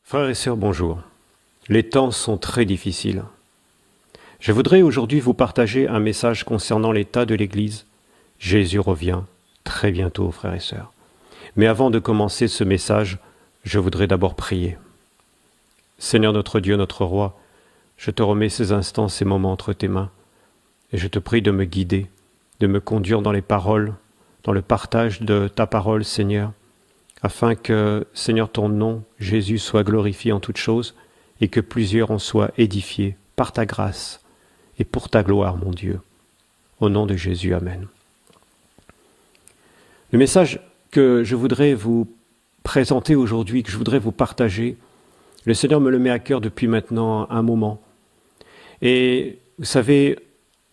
Frères et sœurs, bonjour. Les temps sont très difficiles. Je voudrais aujourd'hui vous partager un message concernant l'état de l'Église. Jésus revient très bientôt, frères et sœurs. Mais avant de commencer ce message, je voudrais d'abord prier. Seigneur notre Dieu, notre Roi, je te remets ces instants, ces moments entre tes mains, et je te prie de me guider, de me conduire dans les paroles, dans le partage de ta parole, Seigneur, afin que, Seigneur, ton nom, Jésus, soit glorifié en toutes choses et que plusieurs en soient édifiés par ta grâce et pour ta gloire, mon Dieu. Au nom de Jésus, Amen. Le message que je voudrais vous présenter aujourd'hui, que je voudrais vous partager, le Seigneur me le met à cœur depuis maintenant un moment. Et vous savez,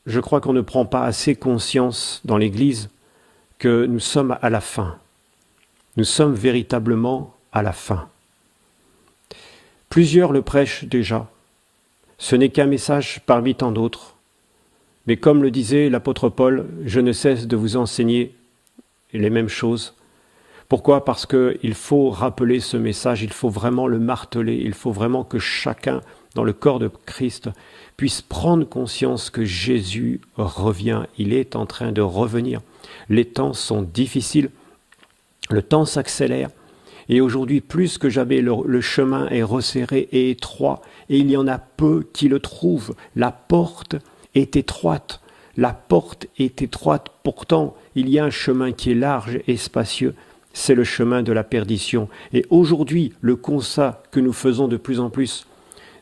je crois qu'on ne prend pas assez conscience dans l'Église que nous sommes à la fin. Nous sommes véritablement à la fin. Plusieurs le prêchent déjà. Ce n'est qu'un message parmi tant d'autres. Mais comme le disait l'apôtre Paul, je ne cesse de vous enseigner les mêmes choses. Pourquoi ? Parce qu'il faut rappeler ce message, il faut vraiment le marteler, il faut vraiment que chacun dans le corps de Christ puisse prendre conscience que Jésus revient, il est en train de revenir. Les temps sont difficiles. Le temps s'accélère et aujourd'hui, plus que jamais, le chemin est resserré et étroit et il y en a peu qui le trouvent. La porte est étroite. La porte est étroite. Pourtant, il y a un chemin qui est large et spacieux. C'est le chemin de la perdition. Et aujourd'hui, le constat que nous faisons de plus en plus,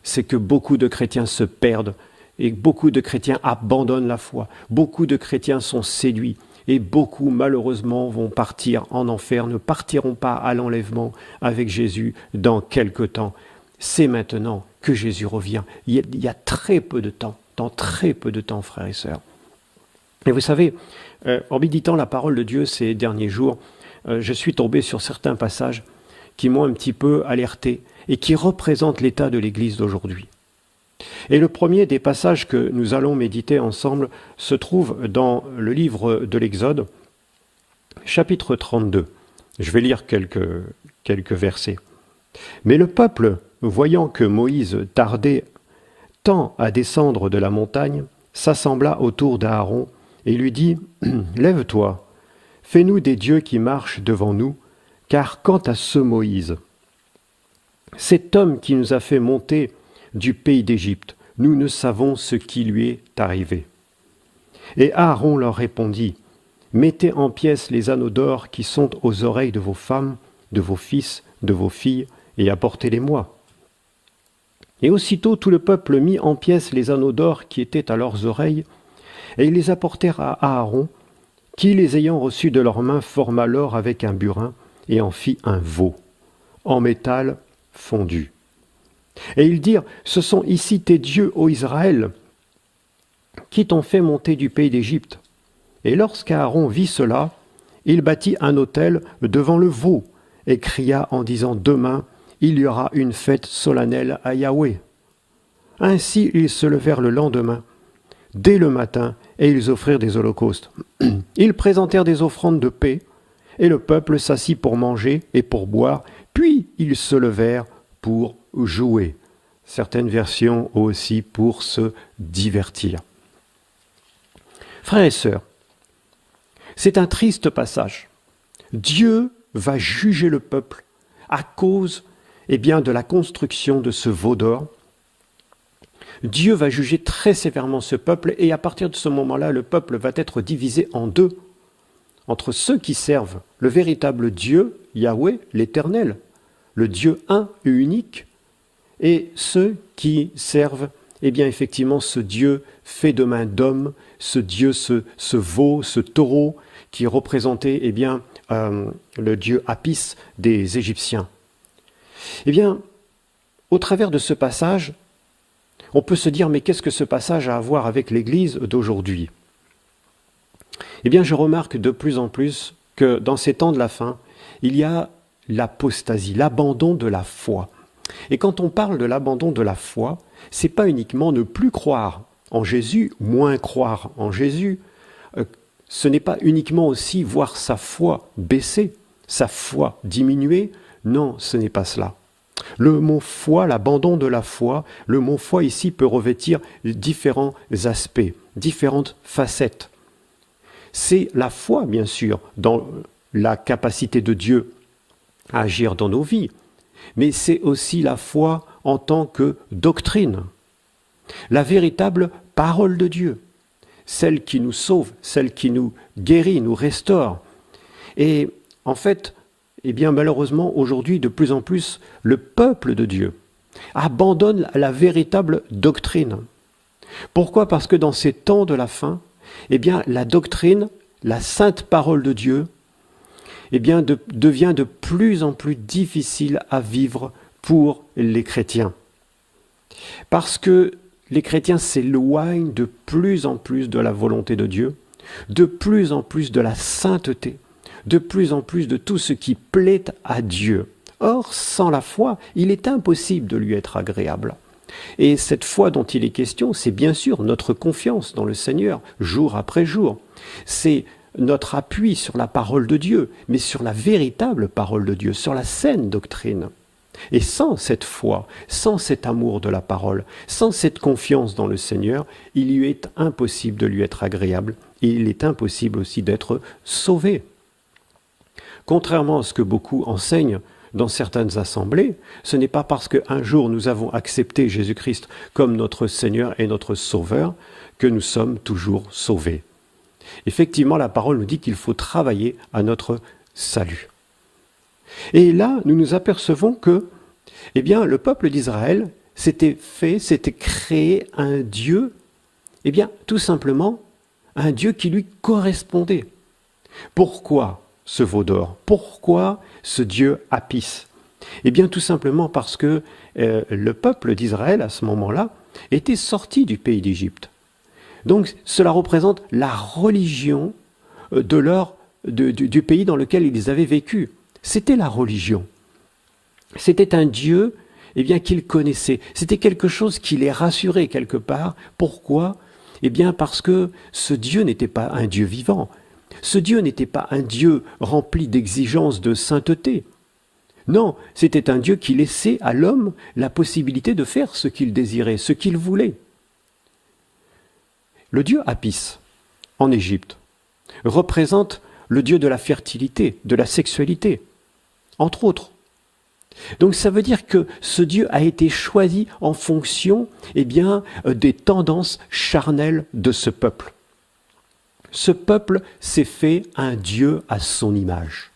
c'est que beaucoup de chrétiens se perdent et beaucoup de chrétiens abandonnent la foi. Beaucoup de chrétiens sont séduits. Et beaucoup, malheureusement, vont partir en enfer, ne partiront pas à l'enlèvement avec Jésus dans quelque temps. C'est maintenant que Jésus revient. Il y a très peu de temps, dans très peu de temps, frères et sœurs. Et vous savez, en méditant la parole de Dieu ces derniers jours, je suis tombé sur certains passages qui m'ont un petit peu alerté et qui représentent l'état de l'Église d'aujourd'hui. Et le premier des passages que nous allons méditer ensemble se trouve dans le livre de l'Exode, chapitre 32. Je vais lire quelques versets. « Mais le peuple, voyant que Moïse tardait tant à descendre de la montagne, s'assembla autour d'Aaron et lui dit « Lève-toi, fais-nous des dieux qui marchent devant nous, car quant à ce Moïse, cet homme qui nous a fait monter du pays d'Égypte, nous ne savons ce qui lui est arrivé. » Et Aaron leur répondit, « Mettez en pièces les anneaux d'or qui sont aux oreilles de vos femmes, de vos fils, de vos filles, et apportez-les-moi. » Et aussitôt tout le peuple mit en pièces les anneaux d'or qui étaient à leurs oreilles, et ils les apportèrent à Aaron, qui, les ayant reçus de leurs mains, forma l'or avec un burin, et en fit un veau, en métal fondu. Et ils dirent, « Ce sont ici tes dieux, ô Israël, qui t'ont fait monter du pays d'Égypte. » Et lorsqu'Aaron vit cela, il bâtit un autel devant le veau et cria en disant, « Demain, il y aura une fête solennelle à Yahweh. » Ainsi ils se levèrent le lendemain, dès le matin, et ils offrirent des holocaustes. Ils présentèrent des offrandes de paix, et le peuple s'assit pour manger et pour boire, puis ils se levèrent pour jouer. Certaines versions aussi pour se divertir. Frères et sœurs, c'est un triste passage. Dieu va juger le peuple à cause de la construction de ce veau d'or. Dieu va juger très sévèrement ce peuple et à partir de ce moment-là, le peuple va être divisé en deux. Entre ceux qui servent le véritable Dieu, Yahweh, l'Éternel, le Dieu un et unique, et ceux qui servent, effectivement, ce Dieu fait de main d'homme, ce Dieu, ce veau, ce taureau, qui représentait, le Dieu Apis des Égyptiens. Au travers de ce passage, on peut se dire, mais qu'est-ce que ce passage a à voir avec l'Église d'aujourd'hui ? Je remarque de plus en plus que dans ces temps de la fin, il y a l'apostasie, l'abandon de la foi. Et quand on parle de l'abandon de la foi, c'est pas uniquement ne plus croire en Jésus, moins croire en Jésus. Ce n'est pas uniquement aussi voir sa foi baisser, sa foi diminuer. Non, ce n'est pas cela. Le mot foi, l'abandon de la foi, le mot foi ici peut revêtir différents aspects, différentes facettes. C'est la foi, bien sûr, dans la capacité de Dieu à agir dans nos vies, mais c'est aussi la foi en tant que doctrine, la véritable parole de Dieu, celle qui nous sauve, celle qui nous guérit, nous restaure. Et en fait, eh bien malheureusement, aujourd'hui, de plus en plus, le peuple de Dieu abandonne la véritable doctrine. Pourquoi ? Parce que dans ces temps de la fin, eh bien la doctrine, la sainte parole de Dieu, eh bien devient de plus en plus difficile à vivre pour les chrétiens. Parce que les chrétiens s'éloignent de plus en plus de la volonté de Dieu, de plus en plus de la sainteté, de plus en plus de tout ce qui plaît à Dieu. Or, sans la foi, il est impossible de lui être agréable. Et cette foi dont il est question, c'est bien sûr notre confiance dans le Seigneur, jour après jour. C'est notre appui sur la parole de Dieu, mais sur la véritable parole de Dieu, sur la saine doctrine. Et sans cette foi, sans cet amour de la parole, sans cette confiance dans le Seigneur, il lui est impossible de lui être agréable et il est impossible aussi d'être sauvé. Contrairement à ce que beaucoup enseignent dans certaines assemblées, ce n'est pas parce qu'un jour nous avons accepté Jésus-Christ comme notre Seigneur et notre Sauveur que nous sommes toujours sauvés. Effectivement, la parole nous dit qu'il faut travailler à notre salut. Et là, nous nous apercevons que, eh bien, le peuple d'Israël s'était créé un Dieu, eh bien, tout simplement, un Dieu qui lui correspondait. Pourquoi ce veau d'or ? Pourquoi ce Dieu Apis ? Eh bien, tout simplement parce que le peuple d'Israël, à ce moment-là, était sorti du pays d'Égypte. Donc, cela représente la religion du pays dans lequel ils avaient vécu. C'était la religion. C'était un Dieu eh bien, qu'ils connaissaient. C'était quelque chose qui les rassurait quelque part. Pourquoi ? Eh bien, parce que ce Dieu n'était pas un Dieu vivant. Ce Dieu n'était pas un Dieu rempli d'exigences de sainteté. Non, c'était un Dieu qui laissait à l'homme la possibilité de faire ce qu'il désirait, ce qu'il voulait. Le Dieu Apis, en Égypte, représente le Dieu de la fertilité, de la sexualité, entre autres. Donc ça veut dire que ce Dieu a été choisi en fonction eh bien, des tendances charnelles de ce peuple. Ce peuple s'est fait un Dieu à son image.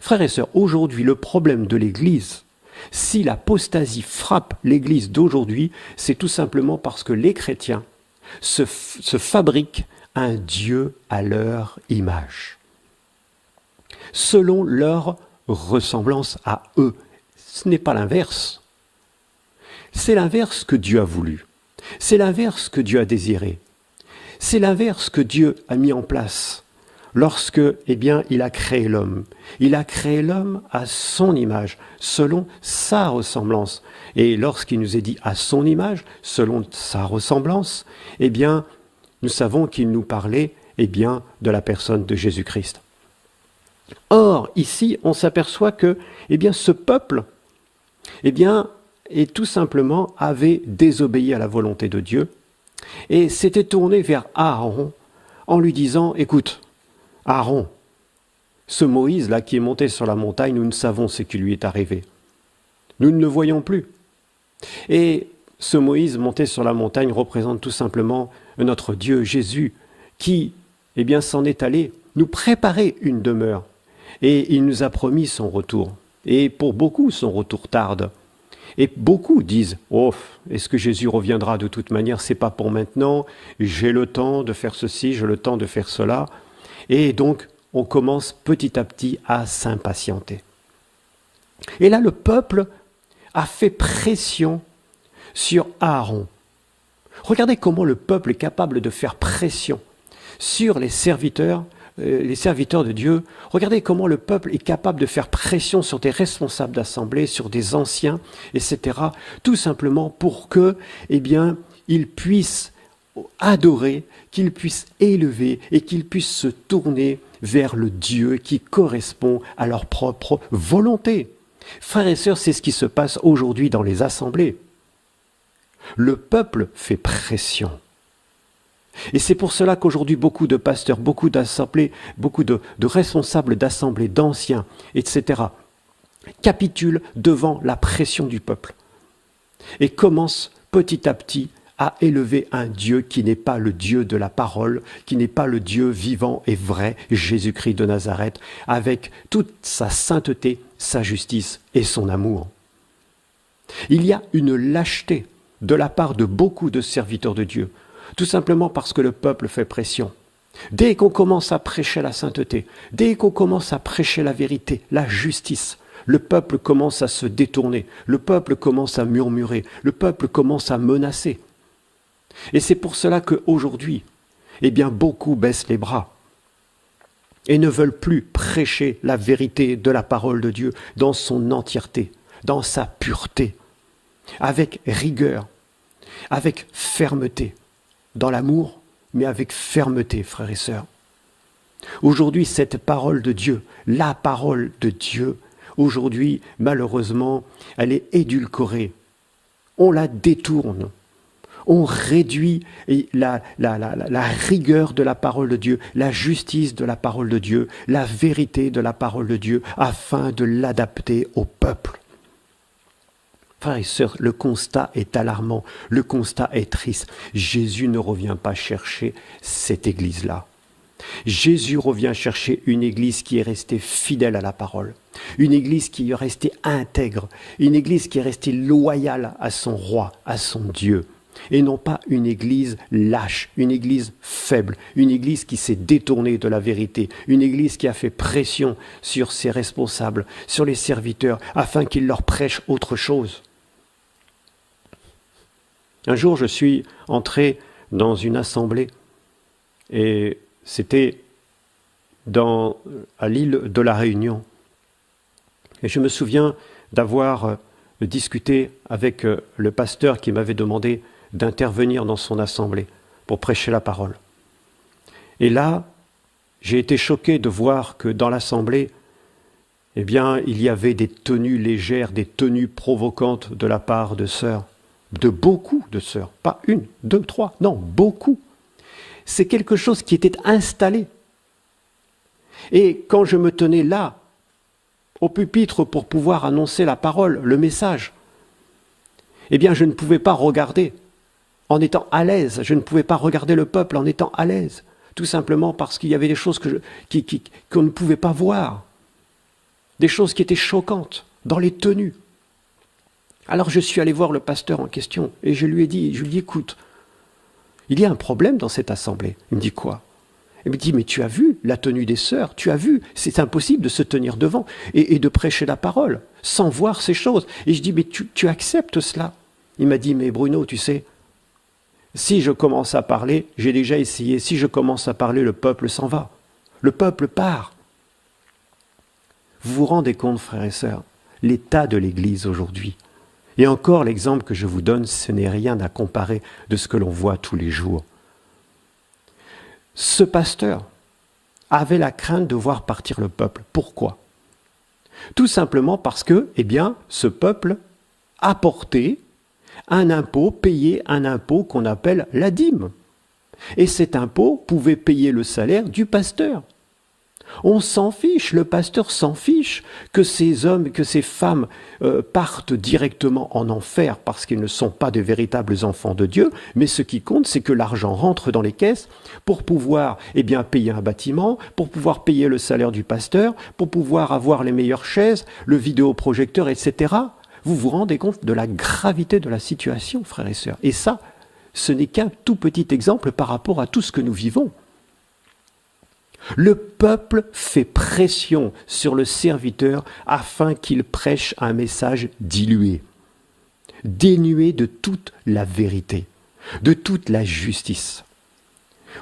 Frères et sœurs, aujourd'hui, le problème de l'Église, si l'apostasie frappe l'Église d'aujourd'hui, c'est tout simplement parce que les chrétiens se fabriquent un Dieu à leur image, selon leur ressemblance à eux. Ce n'est pas l'inverse. C'est l'inverse que Dieu a voulu. C'est l'inverse que Dieu a désiré. C'est l'inverse que Dieu a mis en place lorsque, eh bien, il a créé l'homme. Il a créé l'homme à son image, selon sa ressemblance. Et lorsqu'il nous est dit à son image, selon sa ressemblance, eh bien, nous savons qu'il nous parlait, eh bien, de la personne de Jésus-Christ. Or, ici, on s'aperçoit que, eh bien, ce peuple, eh bien, et tout simplement avait désobéi à la volonté de Dieu et s'était tourné vers Aaron en lui disant « Écoute, Aaron, ce Moïse-là qui est monté sur la montagne, nous ne savons ce qui lui est arrivé. Nous ne le voyons plus. » Et ce Moïse monté sur la montagne représente tout simplement notre Dieu Jésus qui, eh bien, s'en est allé nous préparer une demeure. Et il nous a promis son retour. Et pour beaucoup, son retour tarde. Et beaucoup disent « Oh, est-ce que Jésus reviendra de toute manière? C'est pas pour maintenant. J'ai le temps de faire ceci, j'ai le temps de faire cela. » Et donc, on commence petit à petit à s'impatienter. Et là, le peuple a fait pression sur Aaron. Regardez comment le peuple est capable de faire pression sur les serviteurs de Dieu. Regardez comment le peuple est capable de faire pression sur des responsables d'assemblée, sur des anciens, etc. Tout simplement pour que, eh bien, ils puissent adorer, qu'ils puissent élever et qu'ils puissent se tourner vers le Dieu qui correspond à leur propre volonté. Frères et sœurs, c'est ce qui se passe aujourd'hui dans les assemblées. Le peuple fait pression. Et c'est pour cela qu'aujourd'hui, beaucoup de pasteurs, beaucoup d'assemblées, beaucoup de responsables d'assemblées, d'anciens, etc., capitulent devant la pression du peuple et commencent petit à petit à élever un Dieu qui n'est pas le Dieu de la parole, qui n'est pas le Dieu vivant et vrai, Jésus-Christ de Nazareth, avec toute sa sainteté, sa justice et son amour. Il y a une lâcheté de la part de beaucoup de serviteurs de Dieu, tout simplement parce que le peuple fait pression. Dès qu'on commence à prêcher la sainteté, dès qu'on commence à prêcher la vérité, la justice, le peuple commence à se détourner, le peuple commence à murmurer, le peuple commence à menacer. Et c'est pour cela qu'aujourd'hui, eh bien, beaucoup baissent les bras et ne veulent plus prêcher la vérité de la parole de Dieu dans son entièreté, dans sa pureté, avec rigueur, avec fermeté, dans l'amour, mais avec fermeté, frères et sœurs. Aujourd'hui, cette parole de Dieu, la parole de Dieu, aujourd'hui, malheureusement, elle est édulcorée. On la détourne. On réduit la rigueur de la parole de Dieu, la justice de la parole de Dieu, la vérité de la parole de Dieu, afin de l'adapter au peuple. Frères et sœurs, le constat est alarmant, le constat est triste. Jésus ne revient pas chercher cette église-là. Jésus revient chercher une église qui est restée fidèle à la parole, une église qui est restée intègre, une église qui est restée loyale à son roi, à son Dieu, et non pas une église lâche, une église faible, une église qui s'est détournée de la vérité, une église qui a fait pression sur ses responsables, sur les serviteurs, afin qu'ils leur prêchent autre chose. Un jour, je suis entré dans une assemblée et c'était à l'île de la Réunion. Et je me souviens d'avoir discuté avec le pasteur qui m'avait demandé d'intervenir dans son assemblée pour prêcher la parole. Et là, j'ai été choqué de voir que dans l'assemblée, eh bien, il y avait des tenues légères, des tenues provocantes de la part de sœurs. De beaucoup de sœurs, pas une, deux, trois, non, beaucoup. C'est quelque chose qui était installé. Et quand je me tenais là, au pupitre pour pouvoir annoncer la parole, le message, eh bien je ne pouvais pas regarder en étant à l'aise, je ne pouvais pas regarder le peuple en étant à l'aise, tout simplement parce qu'il y avait des choses qu'on ne pouvait pas voir, des choses qui étaient choquantes dans les tenues. Alors je suis allé voir le pasteur en question et je lui ai dit, écoute, il y a un problème dans cette assemblée. Il me dit quoi? Il me dit, mais tu as vu la tenue des sœurs, tu as vu, c'est impossible de se tenir devant et de prêcher la parole sans voir ces choses. Et je dis, mais tu acceptes cela? Il m'a dit, mais Bruno, tu sais, si je commence à parler, j'ai déjà essayé, si je commence à parler, le peuple s'en va. Le peuple part. Vous vous rendez compte, frères et sœurs, l'état de l'Église aujourd'hui? Et encore, l'exemple que je vous donne, ce n'est rien à comparer de ce que l'on voit tous les jours. Ce pasteur avait la crainte de voir partir le peuple. Pourquoi? Tout simplement parce que, eh bien, ce peuple apportait un impôt, payait un impôt qu'on appelle la dîme. Et cet impôt pouvait payer le salaire du pasteur. On s'en fiche, le pasteur s'en fiche que ces hommes, que ces femmes partent directement en enfer parce qu'ils ne sont pas de véritables enfants de Dieu, mais ce qui compte, c'est que l'argent rentre dans les caisses pour pouvoir payer un bâtiment, pour pouvoir payer le salaire du pasteur, pour pouvoir avoir les meilleures chaises, le vidéoprojecteur, etc. Vous vous rendez compte de la gravité de la situation, frères et sœurs. Et ça, ce n'est qu'un tout petit exemple par rapport à tout ce que nous vivons. Le peuple fait pression sur le serviteur afin qu'il prêche un message dilué, dénué de toute la vérité, de toute la justice,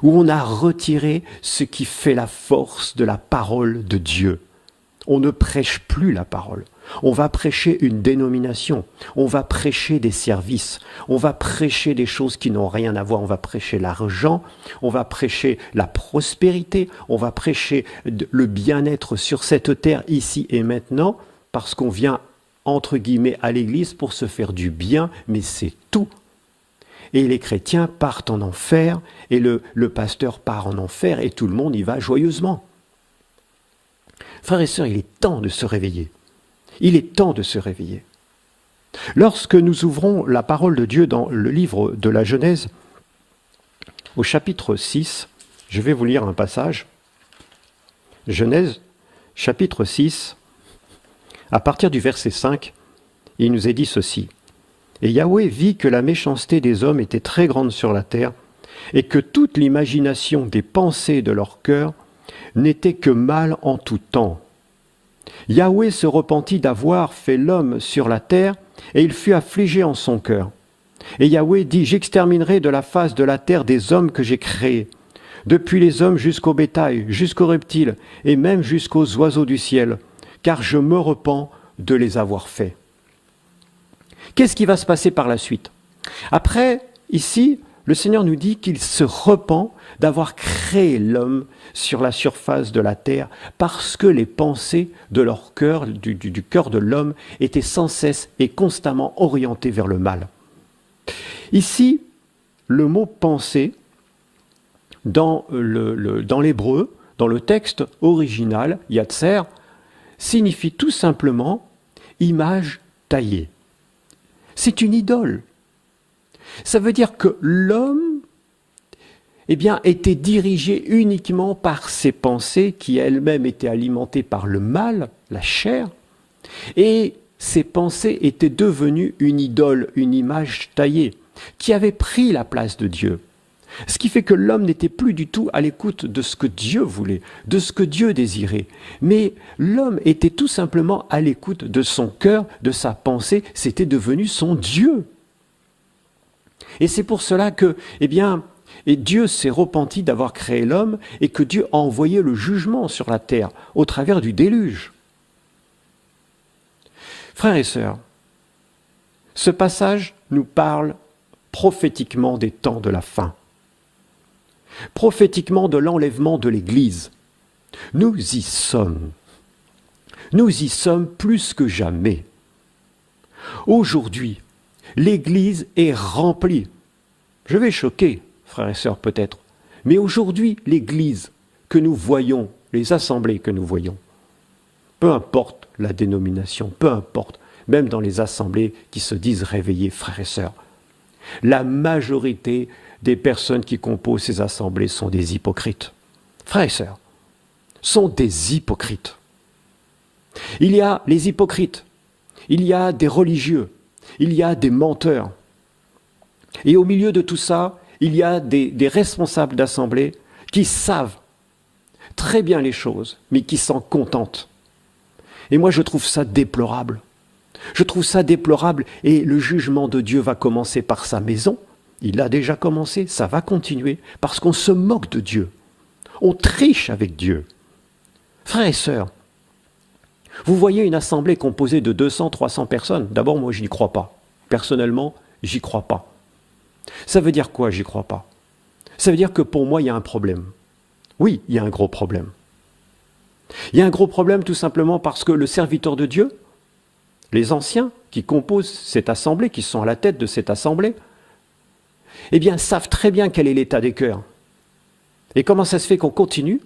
où on a retiré ce qui fait la force de la parole de Dieu. On ne prêche plus la parole. On va prêcher une dénomination, on va prêcher des services, on va prêcher des choses qui n'ont rien à voir, on va prêcher l'argent, on va prêcher la prospérité, on va prêcher le bien-être sur cette terre ici et maintenant, parce qu'on vient entre guillemets, à l'Église pour se faire du bien, mais c'est tout. Et les chrétiens partent en enfer, et le pasteur part en enfer, et tout le monde y va joyeusement. Frères et sœurs, il est temps de se réveiller. Il est temps de se réveiller. Lorsque nous ouvrons la parole de Dieu dans le livre de la Genèse, au chapitre 6, je vais vous lire un passage. Genèse, chapitre 6, à partir du verset 5, il nous est dit ceci. « Et Yahweh vit que la méchanceté des hommes était très grande sur la terre, et que toute l'imagination des pensées de leur cœur n'était que mal en tout temps. Yahweh se repentit d'avoir fait l'homme sur la terre, et il fut affligé en son cœur. Et Yahweh dit, j'exterminerai de la face de la terre des hommes que j'ai créés, depuis les hommes jusqu'au bétail, jusqu'aux reptiles, et même jusqu'aux oiseaux du ciel, car je me repens de les avoir faits. » Qu'est-ce qui va se passer par la suite? Après, ici, le Seigneur nous dit qu'il se repent d'avoir créé l'homme sur la surface de la terre parce que les pensées de leur cœur, du cœur de l'homme, étaient sans cesse et constamment orientées vers le mal. Ici, le mot « penser » dans l'hébreu, dans le texte original, Yatser, signifie tout simplement « image taillée ». C'est une idole. Ça veut dire que l'homme était dirigé uniquement par ses pensées qui elles-mêmes étaient alimentées par le mal, la chair, et ces pensées étaient devenues une idole, une image taillée, qui avait pris la place de Dieu. Ce qui fait que l'homme n'était plus du tout à l'écoute de ce que Dieu voulait, de ce que Dieu désirait. Mais l'homme était tout simplement à l'écoute de son cœur, de sa pensée, c'était devenu son Dieu. Et c'est pour cela que, et Dieu s'est repenti d'avoir créé l'homme et que Dieu a envoyé le jugement sur la terre au travers du déluge. Frères et sœurs, ce passage nous parle prophétiquement des temps de la fin. Prophétiquement de l'enlèvement de l'Église. Nous y sommes. Nous y sommes plus que jamais. Aujourd'hui, l'Église est remplie. Je vais choquer, frères et sœurs peut-être, mais aujourd'hui, l'Église que nous voyons, les assemblées que nous voyons, peu importe la dénomination, peu importe, même dans les assemblées qui se disent réveillées, frères et sœurs, la majorité des personnes qui composent ces assemblées sont des hypocrites. Frères et sœurs, sont des hypocrites. Il y a les hypocrites, il y a des religieux, il y a des menteurs. Et au milieu de tout ça, il y a des responsables d'assemblée qui savent très bien les choses, mais qui s'en contentent. Et moi, je trouve ça déplorable. Je trouve ça déplorable et le jugement de Dieu va commencer par sa maison. Il a déjà commencé, ça va continuer, parce qu'on se moque de Dieu. On triche avec Dieu. Frères et sœurs, vous voyez une assemblée composée de 200, 300 personnes. D'abord, moi, je n'y crois pas. Personnellement, j'y crois pas. Ça veut dire quoi, j'y crois pas? Ça veut dire que pour moi, il y a un problème. Oui, il y a un gros problème. Il y a un gros problème tout simplement parce que le serviteur de Dieu, les anciens qui composent cette assemblée, qui sont à la tête de cette assemblée, savent très bien quel est l'état des cœurs. Et comment ça se fait qu'on continue,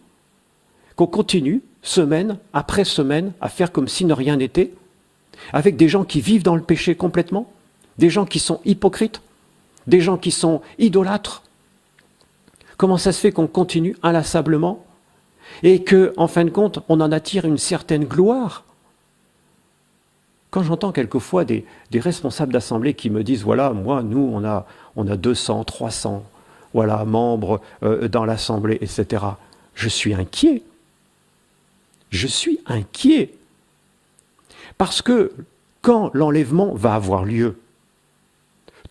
semaine après semaine, à faire comme si ne rien n'était, avec des gens qui vivent dans le péché complètement, des gens qui sont hypocrites, des gens qui sont idolâtres. Comment ça se fait qu'on continue inlassablement et que, en fin de compte, on en attire une certaine gloire? Quand j'entends quelquefois des responsables d'assemblée qui me disent, voilà, nous, on a 200, 300, voilà, membres dans l'assemblée, etc. Je suis inquiet. Je suis inquiet. Parce que quand l'enlèvement va avoir lieu,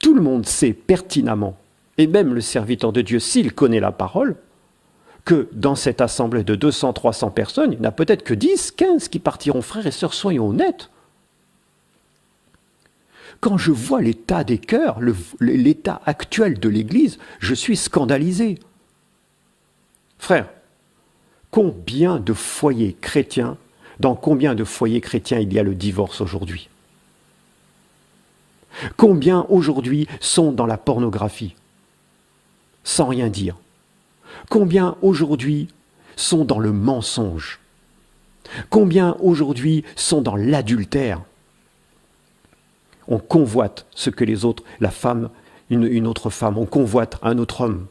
tout le monde sait pertinemment, et même le serviteur de Dieu, s'il connaît la parole, que dans cette assemblée de 200, 300 personnes, il n'y en a peut-être que 10, 15 qui partiront. Frères et sœurs, soyons honnêtes. Quand je vois l'état des cœurs, l'état actuel de l'Église, je suis scandalisé. Frères, combien de foyers chrétiens, dans combien de foyers chrétiens il y a le divorce aujourd'hui? Combien aujourd'hui sont dans la pornographie, sans rien dire? Combien aujourd'hui sont dans le mensonge? Combien aujourd'hui sont dans l'adultère? On convoite ce que les autres, la femme, une autre femme, on convoite un autre homme.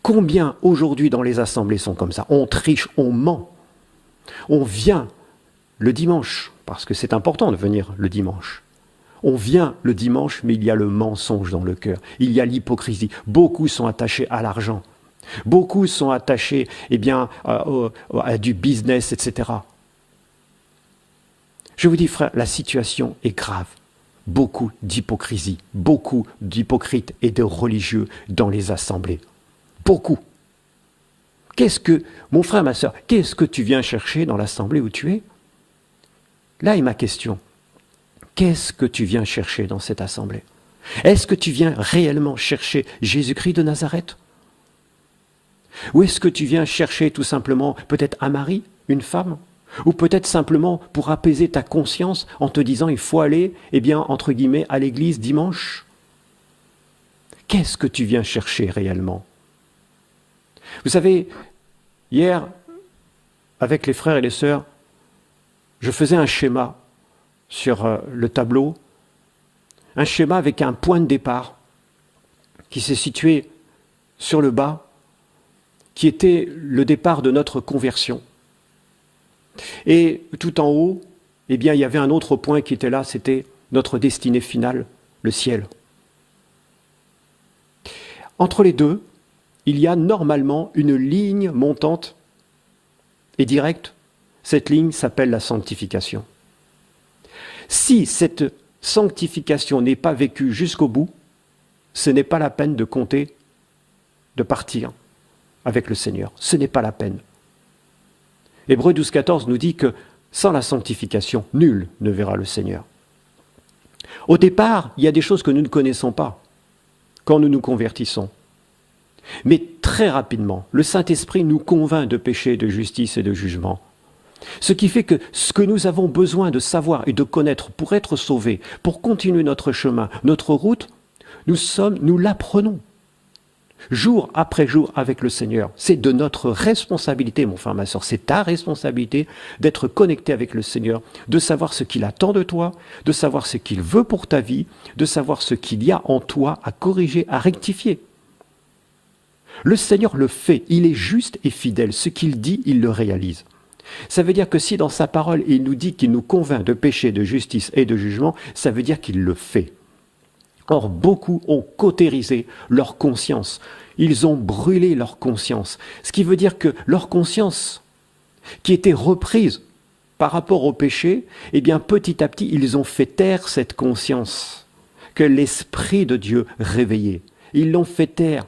Combien aujourd'hui dans les assemblées sont comme ça? On triche, on ment. On vient le dimanche, parce que c'est important de venir le dimanche. On vient le dimanche, mais il y a le mensonge dans le cœur. Il y a l'hypocrisie. Beaucoup sont attachés à l'argent. Beaucoup sont attachés à du business, etc. Je vous dis, frère, la situation est grave. Beaucoup d'hypocrisie, beaucoup d'hypocrites et de religieux dans les assemblées. Beaucoup. Mon frère, ma sœur, qu'est-ce que tu viens chercher dans l'assemblée où tu es? Là est ma question. Qu'est-ce que tu viens chercher dans cette assemblée? Est-ce que tu viens réellement chercher Jésus-Christ de Nazareth? Ou est-ce que tu viens chercher tout simplement peut-être un mari, une femme? Ou peut-être simplement pour apaiser ta conscience en te disant il faut aller, entre guillemets, à l'église dimanche? Qu'est-ce que tu viens chercher réellement? Vous savez, hier, avec les frères et les sœurs, je faisais un schéma sur le tableau, un schéma avec un point de départ qui s'est situé sur le bas, qui était le départ de notre conversion. Et tout en haut, il y avait un autre point qui était là, c'était notre destinée finale, le ciel. Entre les deux, il y a normalement une ligne montante et directe. Cette ligne s'appelle la sanctification. Si cette sanctification n'est pas vécue jusqu'au bout, ce n'est pas la peine de compter, de partir avec le Seigneur. Ce n'est pas la peine. Hébreux 12, 14 nous dit que sans la sanctification, nul ne verra le Seigneur. Au départ, il y a des choses que nous ne connaissons pas quand nous nous convertissons. Mais très rapidement, le Saint-Esprit nous convainc de péché, de justice et de jugement. Ce qui fait que ce que nous avons besoin de savoir et de connaître pour être sauvés, pour continuer notre chemin, notre route, nous l'apprenons. Jour après jour avec le Seigneur. C'est de notre responsabilité, mon frère, ma soeur. C'est ta responsabilité d'être connecté avec le Seigneur, de savoir ce qu'il attend de toi, de savoir ce qu'il veut pour ta vie, de savoir ce qu'il y a en toi à corriger, à rectifier. Le Seigneur le fait. Il est juste et fidèle. Ce qu'il dit, il le réalise. Ça veut dire que si dans sa parole, il nous dit qu'il nous convainc de péché, de justice et de jugement, ça veut dire qu'il le fait. Or, beaucoup ont cautérisé leur conscience. Ils ont brûlé leur conscience. Ce qui veut dire que leur conscience, qui était reprise par rapport au péché, petit à petit, ils ont fait taire cette conscience que l'Esprit de Dieu réveillait. Ils l'ont fait taire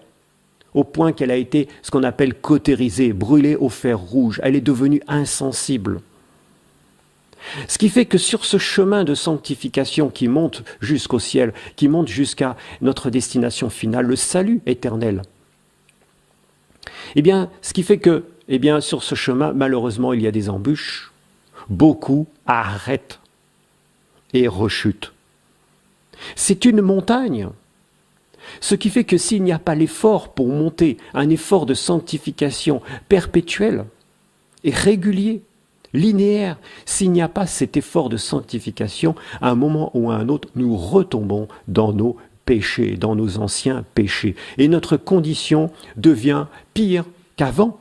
au point qu'elle a été ce qu'on appelle cautérisée, brûlée au fer rouge. Elle est devenue insensible. Ce qui fait que sur ce chemin de sanctification qui monte jusqu'au ciel, qui monte jusqu'à notre destination finale, le salut éternel, ce qui fait que, sur ce chemin, malheureusement, il y a des embûches. Beaucoup arrêtent et rechutent. C'est une montagne. Ce qui fait que s'il n'y a pas l'effort pour monter, un effort de sanctification perpétuel et régulier, linéaire, s'il n'y a pas cet effort de sanctification, à un moment ou à un autre, nous retombons dans nos péchés, dans nos anciens péchés. Et notre condition devient pire qu'avant.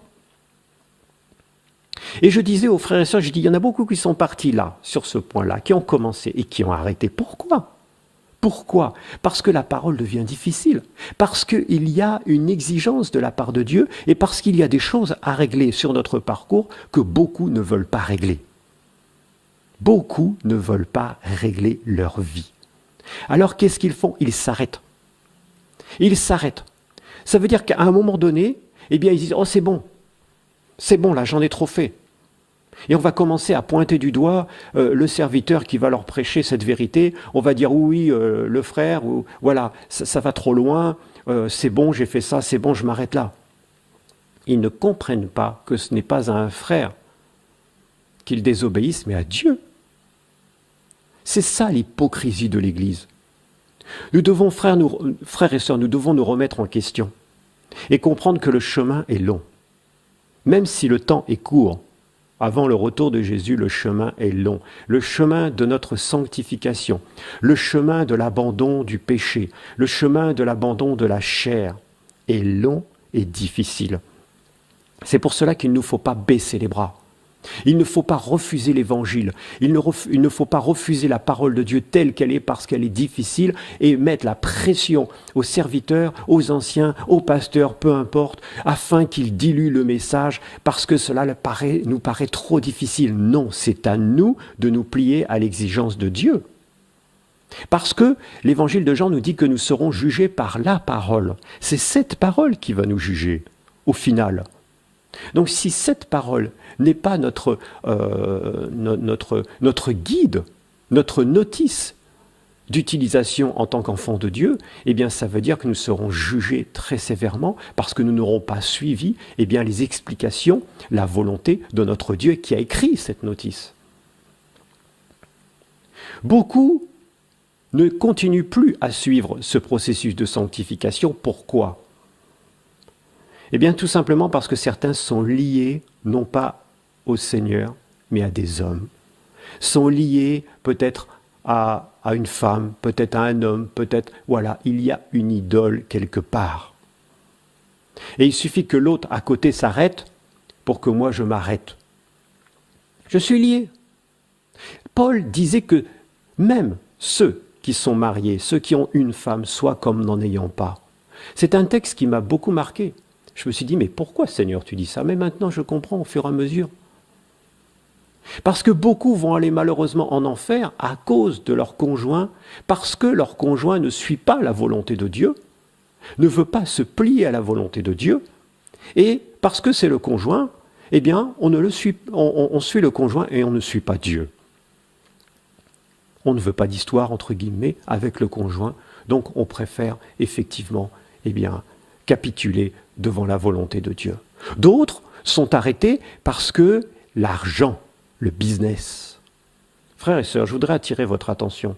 Et je disais aux frères et sœurs, il y en a beaucoup qui sont partis là, sur ce point-là, qui ont commencé et qui ont arrêté. Pourquoi ? Pourquoi? Parce que la parole devient difficile, parce qu'il y a une exigence de la part de Dieu et parce qu'il y a des choses à régler sur notre parcours que beaucoup ne veulent pas régler. Beaucoup ne veulent pas régler leur vie. Alors qu'est-ce qu'ils font? Ils s'arrêtent. Ils s'arrêtent. Ça veut dire qu'à un moment donné, ils disent « Oh, c'est bon là, j'en ai trop fait ». Et on va commencer à pointer du doigt le serviteur qui va leur prêcher cette vérité. On va dire oui, le frère, ou voilà, ça va trop loin, c'est bon, j'ai fait ça, c'est bon, je m'arrête là. Ils ne comprennent pas que ce n'est pas à un frère qu'ils désobéissent, mais à Dieu. C'est ça l'hypocrisie de l'Église. Nous devons, frères et sœurs, nous devons nous remettre en question et comprendre que le chemin est long. Même si le temps est court, avant le retour de Jésus, le chemin est long. Le chemin de notre sanctification, le chemin de l'abandon du péché, le chemin de l'abandon de la chair est long et difficile. C'est pour cela qu'il ne faut pas baisser les bras. Il ne faut pas refuser l'Évangile. Il ne faut pas refuser la parole de Dieu telle qu'elle est parce qu'elle est difficile et mettre la pression aux serviteurs, aux anciens, aux pasteurs, peu importe, afin qu'ils diluent le message parce que cela nous paraît trop difficile. Non, c'est à nous de nous plier à l'exigence de Dieu. Parce que l'Évangile de Jean nous dit que nous serons jugés par la parole. C'est cette parole qui va nous juger, au final. Donc si cette parole n'est pas notre guide, notre notice d'utilisation en tant qu'enfant de Dieu, eh bien ça veut dire que nous serons jugés très sévèrement parce que nous n'aurons pas suivi les explications, la volonté de notre Dieu qui a écrit cette notice. Beaucoup ne continuent plus à suivre ce processus de sanctification. Pourquoi ? Eh bien, tout simplement parce que certains sont liés, non pas au Seigneur, mais à des hommes. Sont liés peut-être à une femme, peut-être à un homme, peut-être... Voilà, il y a une idole quelque part. Et il suffit que l'autre à côté s'arrête pour que moi je m'arrête. Je suis lié. Paul disait que même ceux qui sont mariés, ceux qui ont une femme, soient comme n'en ayant pas. C'est un texte qui m'a beaucoup marqué. Je me suis dit, mais pourquoi Seigneur tu dis ça? Mais maintenant je comprends au fur et à mesure. Parce que beaucoup vont aller malheureusement en enfer à cause de leur conjoint, parce que leur conjoint ne suit pas la volonté de Dieu, ne veut pas se plier à la volonté de Dieu, et parce que c'est le conjoint, eh bien on suit le conjoint et on ne suit pas Dieu. On ne veut pas d'histoire, entre guillemets, avec le conjoint, donc on préfère effectivement, capituler devant la volonté de Dieu. D'autres sont arrêtés parce que l'argent, le business. Frères et sœurs, je voudrais attirer votre attention.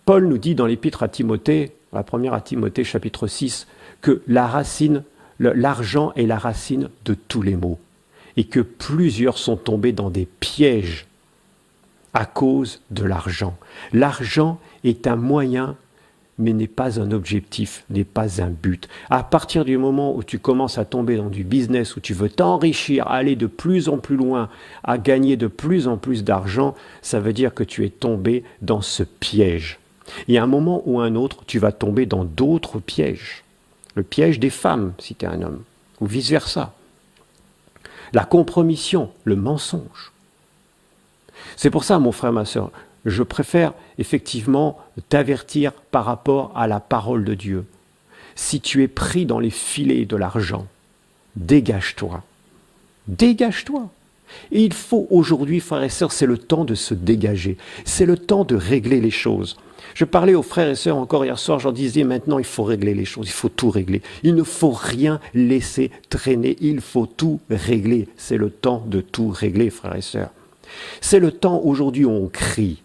Paul nous dit dans l'épître à Timothée, la première à Timothée, chapitre 6, que l'argent est la racine de tous les maux et que plusieurs sont tombés dans des pièges à cause de l'argent. L'argent est un moyen, mais n'est pas un objectif, n'est pas un but. À partir du moment où tu commences à tomber dans du business, où tu veux t'enrichir, aller de plus en plus loin, à gagner de plus en plus d'argent, ça veut dire que tu es tombé dans ce piège. Et à un moment ou un autre, tu vas tomber dans d'autres pièges. Le piège des femmes, si tu es un homme, ou vice-versa. La compromission, le mensonge. C'est pour ça, mon frère, ma sœur, je préfère effectivement t'avertir par rapport à la parole de Dieu. Si tu es pris dans les filets de l'argent, dégage-toi. Dégage-toi. Et il faut aujourd'hui, frères et sœurs, c'est le temps de se dégager. C'est le temps de régler les choses. Je parlais aux frères et sœurs encore hier soir, je leur disais maintenant il faut régler les choses, il faut tout régler. Il ne faut rien laisser traîner, il faut tout régler. C'est le temps de tout régler, frères et sœurs. C'est le temps aujourd'hui où on crie.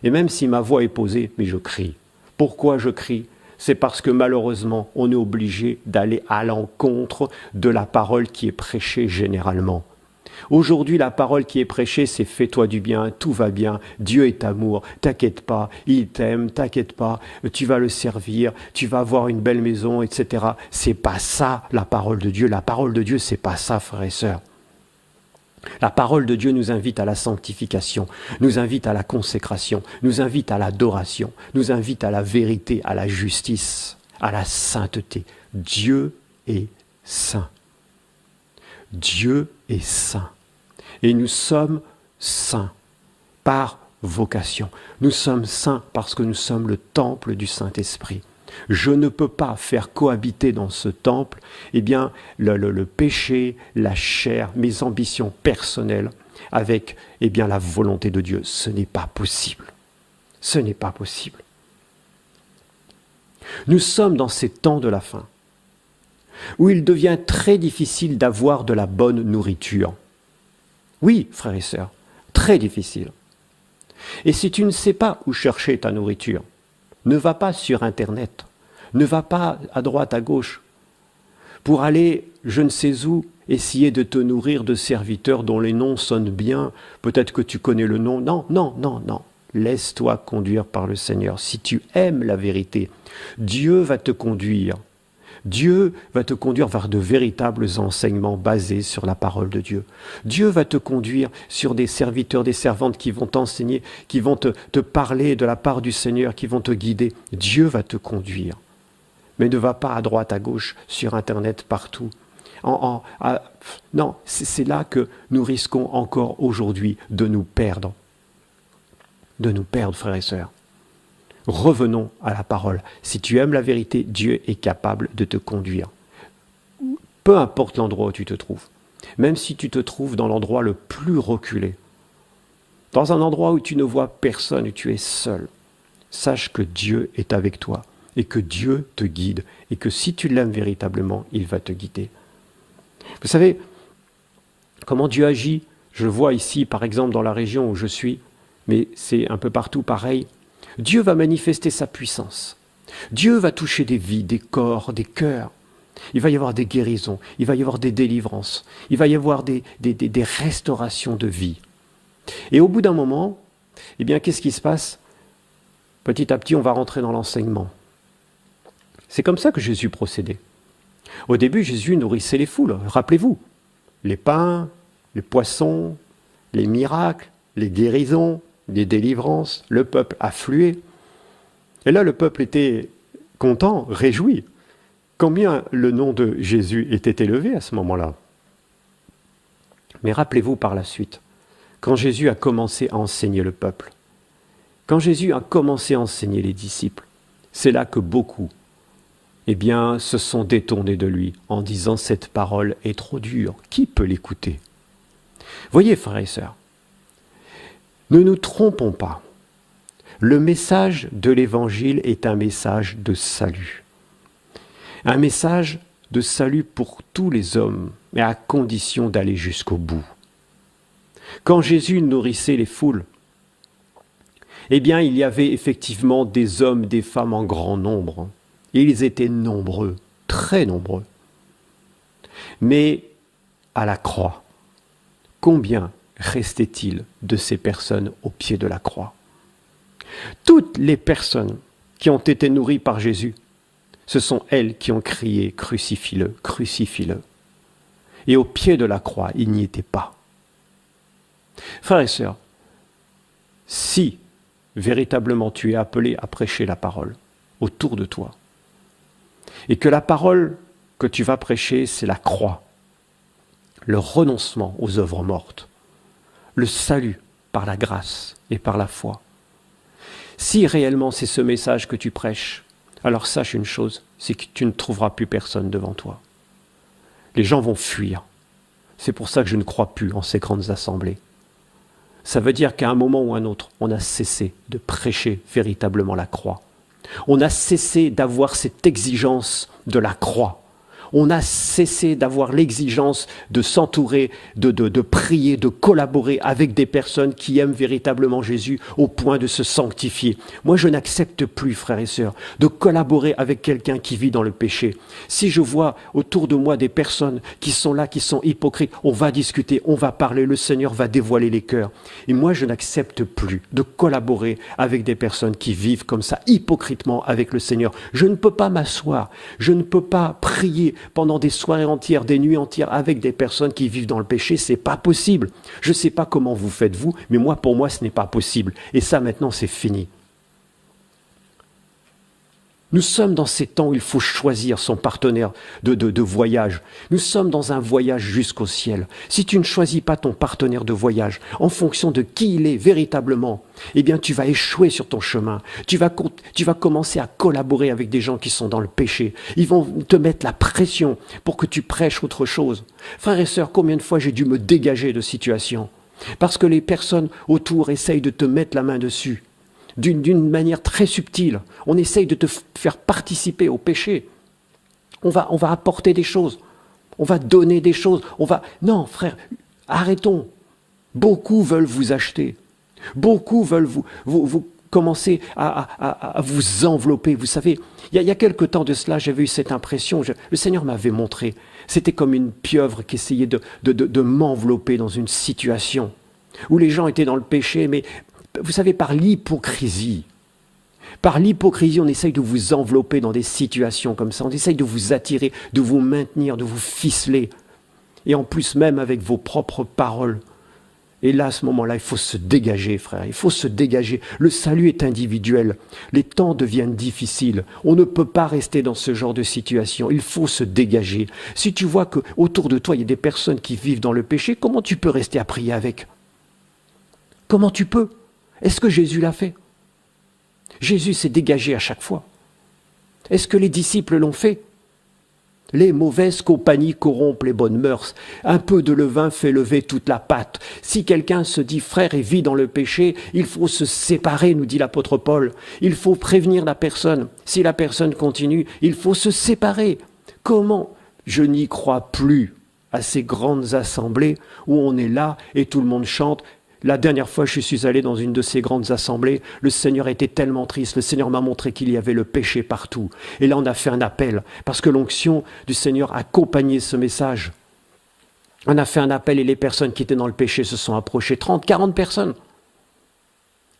Et même si ma voix est posée, mais je crie. Pourquoi je crie? C'est parce que malheureusement, on est obligé d'aller à l'encontre de la parole qui est prêchée généralement. Aujourd'hui, la parole qui est prêchée, c'est « fais-toi du bien, tout va bien, Dieu est amour, t'inquiète pas, il t'aime, t'inquiète pas, tu vas le servir, tu vas avoir une belle maison, etc. » C'est pas ça la parole de Dieu. La parole de Dieu, c'est pas ça, frères et sœurs. La parole de Dieu nous invite à la sanctification, nous invite à la consécration, nous invite à l'adoration, nous invite à la vérité, à la justice, à la sainteté. Dieu est saint. Dieu est saint. Et nous sommes saints par vocation. Nous sommes saints parce que nous sommes le temple du Saint-Esprit. Je ne peux pas faire cohabiter dans ce temple le péché, la chair, mes ambitions personnelles avec la volonté de Dieu. Ce n'est pas possible. Ce n'est pas possible. Nous sommes dans ces temps de la fin où il devient très difficile d'avoir de la bonne nourriture. Oui, frères et sœurs, très difficile. Et si tu ne sais pas où chercher ta nourriture, ne va pas sur Internet, ne va pas à droite, à gauche, pour aller je ne sais où, essayer de te nourrir de serviteurs dont les noms sonnent bien, peut-être que tu connais le nom. Non, non, non, non. Laisse-toi conduire par le Seigneur. Si tu aimes la vérité, Dieu va te conduire. Dieu va te conduire vers de véritables enseignements basés sur la parole de Dieu. Dieu va te conduire sur des serviteurs, des servantes qui vont t'enseigner, qui vont te parler de la part du Seigneur, qui vont te guider. Dieu va te conduire. Mais ne va pas à droite, à gauche, sur Internet, partout. Non, c'est là que nous risquons encore aujourd'hui de nous perdre. De nous perdre, frères et sœurs. Revenons à la parole. Si tu aimes la vérité, Dieu est capable de te conduire. Peu importe l'endroit où tu te trouves. Même si tu te trouves dans l'endroit le plus reculé. Dans un endroit où tu ne vois personne, où tu es seul. Sache que Dieu est avec toi. Et que Dieu te guide. Et que si tu l'aimes véritablement, il va te guider. Vous savez, comment Dieu agit? Je le vois ici, par exemple, dans la région où je suis. Mais c'est un peu partout pareil. Dieu va manifester sa puissance. Dieu va toucher des vies, des corps, des cœurs. Il va y avoir des guérisons, il va y avoir des délivrances, il va y avoir des restaurations de vie. Et au bout d'un moment, eh bien, qu'est-ce qui se passe? Petit à petit, on va rentrer dans l'enseignement. C'est comme ça que Jésus procédait. Au début, Jésus nourrissait les foules, rappelez-vous. Les pains, les poissons, les miracles, les guérisons, les délivrances, le peuple affluait. Et là, le peuple était content, réjoui. Combien le nom de Jésus était élevé à ce moment-là. Mais rappelez-vous par la suite, quand Jésus a commencé à enseigner le peuple, quand Jésus a commencé à enseigner les disciples, c'est là que beaucoup, eh bien, se sont détournés de lui en disant « cette parole est trop dure, qui peut l'écouter ?» Voyez, frères et sœurs, ne nous trompons pas. Le message de l'Évangile est un message de salut. Un message de salut pour tous les hommes, mais à condition d'aller jusqu'au bout. Quand Jésus nourrissait les foules, eh bien, il y avait effectivement des hommes, des femmes en grand nombre. Et ils étaient nombreux, très nombreux. Mais à la croix, combien restait-il de ces personnes au pied de la croix? Toutes les personnes qui ont été nourries par Jésus, ce sont elles qui ont crié « Crucifie-le, crucifie-le ». Et au pied de la croix, il n'y était pas. Frères et sœurs, si véritablement tu es appelé à prêcher la parole autour de toi, et que la parole que tu vas prêcher, c'est la croix, le renoncement aux œuvres mortes, le salut par la grâce et par la foi. Si réellement c'est ce message que tu prêches, alors sache une chose, c'est que tu ne trouveras plus personne devant toi. Les gens vont fuir. C'est pour ça que je ne crois plus en ces grandes assemblées. Ça veut dire qu'à un moment ou un autre, on a cessé de prêcher véritablement la croix. On a cessé d'avoir cette exigence de la croix. On a cessé d'avoir l'exigence de s'entourer, de prier, de collaborer avec des personnes qui aiment véritablement Jésus au point de se sanctifier. Moi, je n'accepte plus, frères et sœurs, de collaborer avec quelqu'un qui vit dans le péché. Si je vois autour de moi des personnes qui sont là, qui sont hypocrites, on va discuter, on va parler, le Seigneur va dévoiler les cœurs. Et moi, je n'accepte plus de collaborer avec des personnes qui vivent comme ça, hypocritement avec le Seigneur. Je ne peux pas m'asseoir, je ne peux pas prier pendant des soirées entières, des nuits entières avec des personnes qui vivent dans le péché, c'est pas possible. Je ne sais pas comment vous faites vous, mais moi, pour moi, ce n'est pas possible. Et ça, maintenant, c'est fini. Nous sommes dans ces temps où il faut choisir son partenaire de voyage. Nous sommes dans un voyage jusqu'au ciel. Si tu ne choisis pas ton partenaire de voyage en fonction de qui il est véritablement, eh bien tu vas échouer sur ton chemin. Tu vas commencer à collaborer avec des gens qui sont dans le péché. Ils vont te mettre la pression pour que tu prêches autre chose. Frères et sœurs, combien de fois j'ai dû me dégager de situations parce que les personnes autour essayent de te mettre la main dessus. D'une manière très subtile. On essaye de te faire participer au péché. On va apporter des choses. On va donner des choses. Non, frère, arrêtons. Beaucoup veulent vous acheter. Beaucoup veulent vous commencer à vous envelopper. Vous savez, il y a quelque temps de cela, j'avais eu cette impression, le Seigneur m'avait montré, c'était comme une pieuvre qui essayait de m'envelopper dans une situation où les gens étaient dans le péché, mais vous savez, par l'hypocrisie. Par l'hypocrisie, on essaye de vous envelopper dans des situations comme ça, on essaye de vous attirer, de vous maintenir, de vous ficeler. Et en plus même avec vos propres paroles. Et là, à ce moment-là, il faut se dégager, frère, il faut se dégager. Le salut est individuel, les temps deviennent difficiles. On ne peut pas rester dans ce genre de situation, il faut se dégager. Si tu vois qu'autour de toi, il y a des personnes qui vivent dans le péché, comment tu peux rester à prier avec? Comment tu peux? Est-ce que Jésus l'a fait? Jésus s'est dégagé à chaque fois. Est-ce que les disciples l'ont fait? Les mauvaises compagnies corrompent les bonnes mœurs. Un peu de levain fait lever toute la pâte. Si quelqu'un se dit frère et vit dans le péché, il faut se séparer, nous dit l'apôtre Paul. Il faut prévenir la personne. Si la personne continue, il faut se séparer. Comment? Je n'y crois plus à ces grandes assemblées où on est là et tout le monde chante. La dernière fois, je suis allé dans une de ces grandes assemblées, le Seigneur était tellement triste, le Seigneur m'a montré qu'il y avait le péché partout. Et là, on a fait un appel, parce que l'onction du Seigneur accompagnait ce message. On a fait un appel et les personnes qui étaient dans le péché se sont approchées, 30, 40 personnes.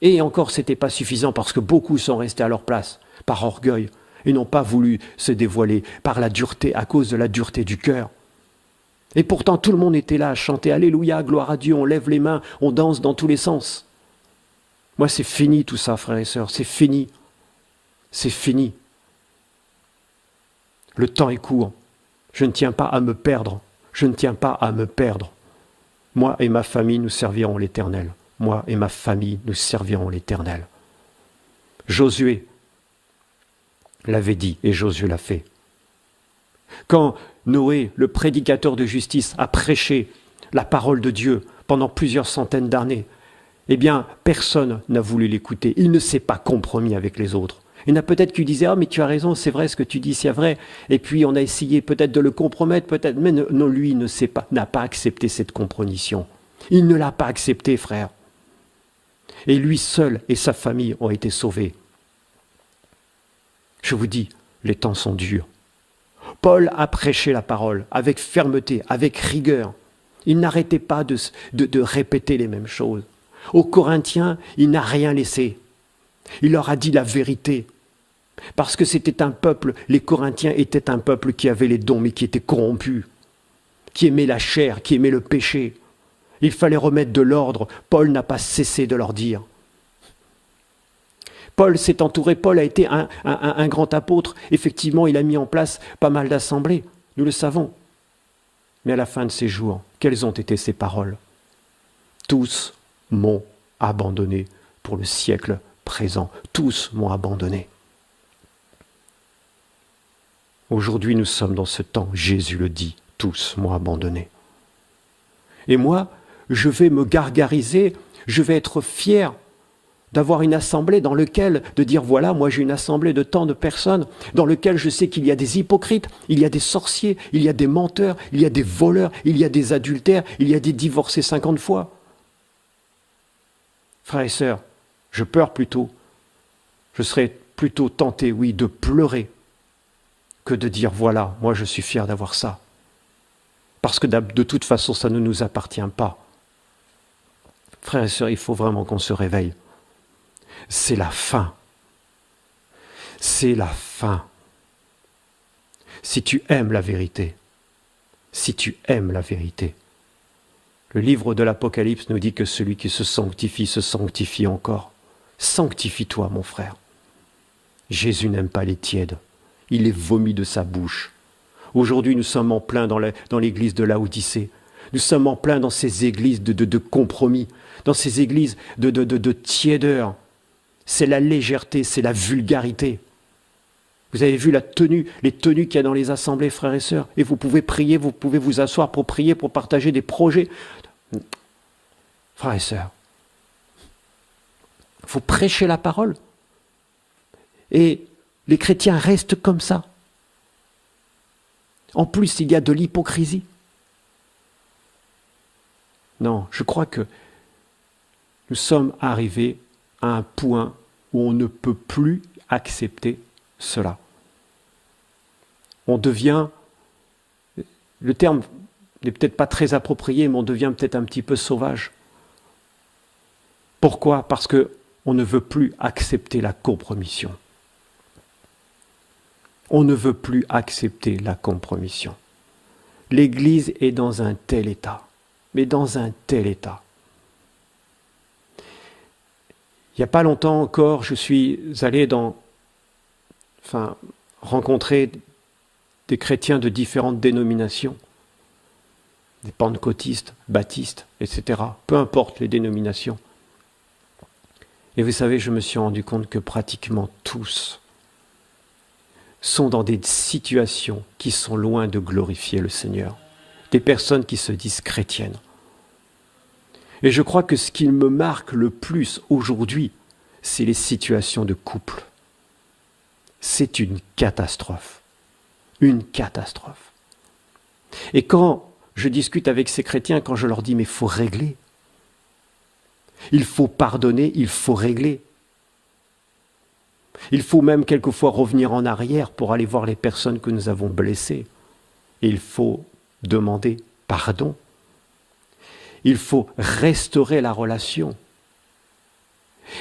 Et encore, ce n'était pas suffisant, parce que beaucoup sont restés à leur place, par orgueil, et n'ont pas voulu se dévoiler, par la dureté, à cause de la dureté du cœur. Et pourtant, tout le monde était là à chanter « Alléluia, gloire à Dieu », on lève les mains, on danse dans tous les sens. Moi, c'est fini tout ça, frères et sœurs, c'est fini. C'est fini. Le temps est court. Je ne tiens pas à me perdre. Je ne tiens pas à me perdre. Moi et ma famille, nous servirons l'Éternel. Moi et ma famille, nous servirons l'Éternel. Josué l'avait dit et Josué l'a fait. Quand Noé, le prédicateur de justice, a prêché la parole de Dieu pendant plusieurs centaines d'années, eh bien, personne n'a voulu l'écouter. Il ne s'est pas compromis avec les autres. Il y en a peut-être qui disaient « Ah, mais tu as raison, c'est vrai ce que tu dis, c'est vrai. » Et puis, on a essayé peut-être de le compromettre, peut-être, mais non, lui n'a pas accepté cette compromission. Il ne l'a pas accepté, frère. Et lui seul et sa famille ont été sauvés. Je vous dis, les temps sont durs. Paul a prêché la parole avec fermeté, avec rigueur. Il n'arrêtait pas de répéter les mêmes choses. Aux Corinthiens, il n'a rien laissé. Il leur a dit la vérité. Parce que c'était un peuple, les Corinthiens étaient un peuple qui avait les dons, mais qui était corrompu, qui aimait la chair, qui aimait le péché. Il fallait remettre de l'ordre. Paul n'a pas cessé de leur dire. Paul s'est entouré, Paul a été un grand apôtre. Effectivement, il a mis en place pas mal d'assemblées, nous le savons. Mais à la fin de ses jours, quelles ont été ses paroles? Tous m'ont abandonné pour le siècle présent. Tous m'ont abandonné. Aujourd'hui, nous sommes dans ce temps, Jésus le dit, tous m'ont abandonné. Et moi, je vais me gargariser, je vais être fier d'avoir une assemblée dans laquelle, de dire voilà, moi j'ai une assemblée de tant de personnes, dans laquelle je sais qu'il y a des hypocrites, il y a des sorciers, il y a des menteurs, il y a des voleurs, il y a des adultères, il y a des divorcés 50 fois. Frères et sœurs, je pleure plutôt, je serais plutôt tenté, oui, de pleurer, que de dire voilà, moi je suis fier d'avoir ça. Parce que de toute façon, ça ne nous appartient pas. Frères et sœurs, il faut vraiment qu'on se réveille. C'est la fin. C'est la fin. Si tu aimes la vérité, si tu aimes la vérité, le livre de l'Apocalypse nous dit que celui qui se sanctifie encore. Sanctifie-toi, mon frère. Jésus n'aime pas les tièdes. Il les vomit de sa bouche. Aujourd'hui, nous sommes en plein dans l'église de Laodicée. Nous sommes en plein dans ces églises de compromis, dans ces églises de tiédeur. C'est la légèreté, c'est la vulgarité. Vous avez vu les tenues qu'il y a dans les assemblées, frères et sœurs. Et vous pouvez prier, vous pouvez vous asseoir pour prier, pour partager des projets. Frères et sœurs, il faut prêcher la parole. Et les chrétiens restent comme ça. En plus, il y a de l'hypocrisie. Non, je crois que Nous sommes arrivés à un point où on ne peut plus accepter cela. On devient, le terme n'est peut-être pas très approprié, mais on devient peut-être un petit peu sauvage. Pourquoi ? Parce qu'on ne veut plus accepter la compromission. On ne veut plus accepter la compromission. L'Église est dans un tel état, mais dans un tel état. Il n'y a pas longtemps encore, je suis allé rencontrer des chrétiens de différentes dénominations, des pentecôtistes, baptistes, etc. Peu importe les dénominations. Et vous savez, je me suis rendu compte que pratiquement tous sont dans des situations qui sont loin de glorifier le Seigneur. Des personnes qui se disent chrétiennes. Et je crois que ce qui me marque le plus aujourd'hui, c'est les situations de couple. C'est une catastrophe. Une catastrophe. Et quand je discute avec ces chrétiens, quand je leur dis « mais il faut régler », il faut pardonner, il faut régler. Il faut même quelquefois revenir en arrière pour aller voir les personnes que nous avons blessées. Et il faut demander pardon. Il faut restaurer la relation.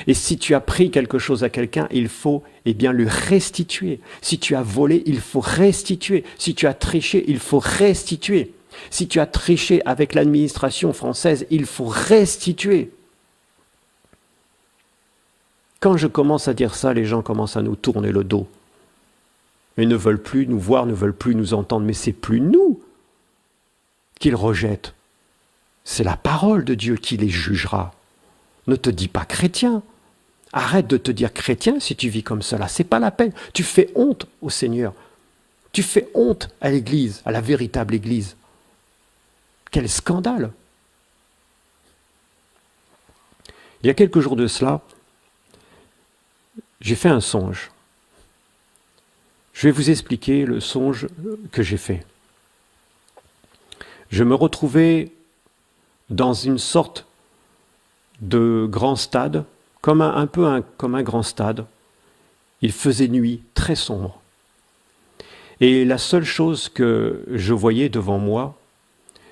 Et si tu as pris quelque chose à quelqu'un, il faut lui restituer. Si tu as volé, il faut restituer. Si tu as triché, il faut restituer. Si tu as triché avec l'administration française, il faut restituer. Quand je commence à dire ça, les gens commencent à nous tourner le dos. Ils ne veulent plus nous voir, ne veulent plus nous entendre. Mais c'est plus nous qu'ils rejettent. C'est la parole de Dieu qui les jugera. Ne te dis pas chrétien. Arrête de te dire chrétien si tu vis comme cela. C'est pas la peine. Tu fais honte au Seigneur. Tu fais honte à l'Église, à la véritable Église. Quel scandale! Il y a quelques jours de cela, j'ai fait un songe. Je vais vous expliquer le songe que j'ai fait. Je me retrouvais dans une sorte de grand stade, comme un grand stade. Il faisait nuit, très sombre. Et la seule chose que je voyais devant moi,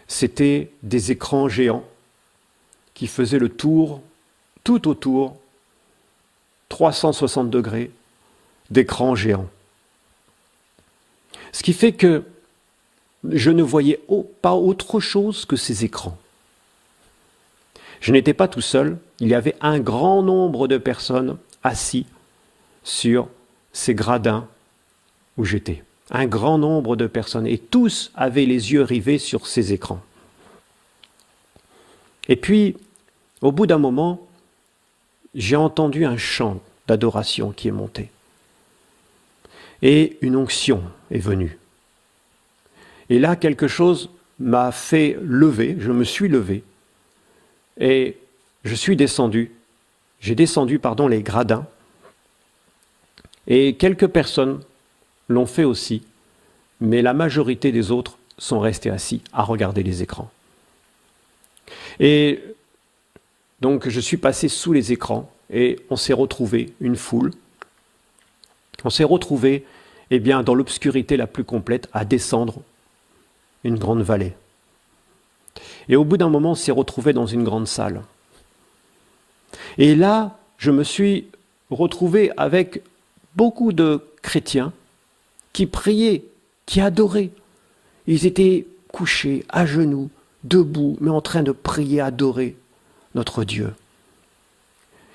c'était des écrans géants qui faisaient le tour, tout autour, 360 degrés, d'écrans géants. Ce qui fait que je ne voyais pas autre chose que ces écrans. Je n'étais pas tout seul, il y avait un grand nombre de personnes assis sur ces gradins où j'étais. Un grand nombre de personnes, et tous avaient les yeux rivés sur ces écrans. Et puis, au bout d'un moment, j'ai entendu un chant d'adoration qui est monté. Et une onction est venue. Et là, quelque chose m'a fait lever, je me suis levé, et je suis descendu. J'ai descendu, les gradins. Et quelques personnes l'ont fait aussi, mais la majorité des autres sont restés assis à regarder les écrans. Et donc je suis passé sous les écrans et on s'est retrouvé une foule. On s'est retrouvé dans l'obscurité la plus complète à descendre une grande vallée. Et au bout d'un moment, on s'est retrouvé dans une grande salle. Et là, je me suis retrouvé avec beaucoup de chrétiens qui priaient, qui adoraient. Ils étaient couchés, à genoux, debout, mais en train de prier, adorer notre Dieu.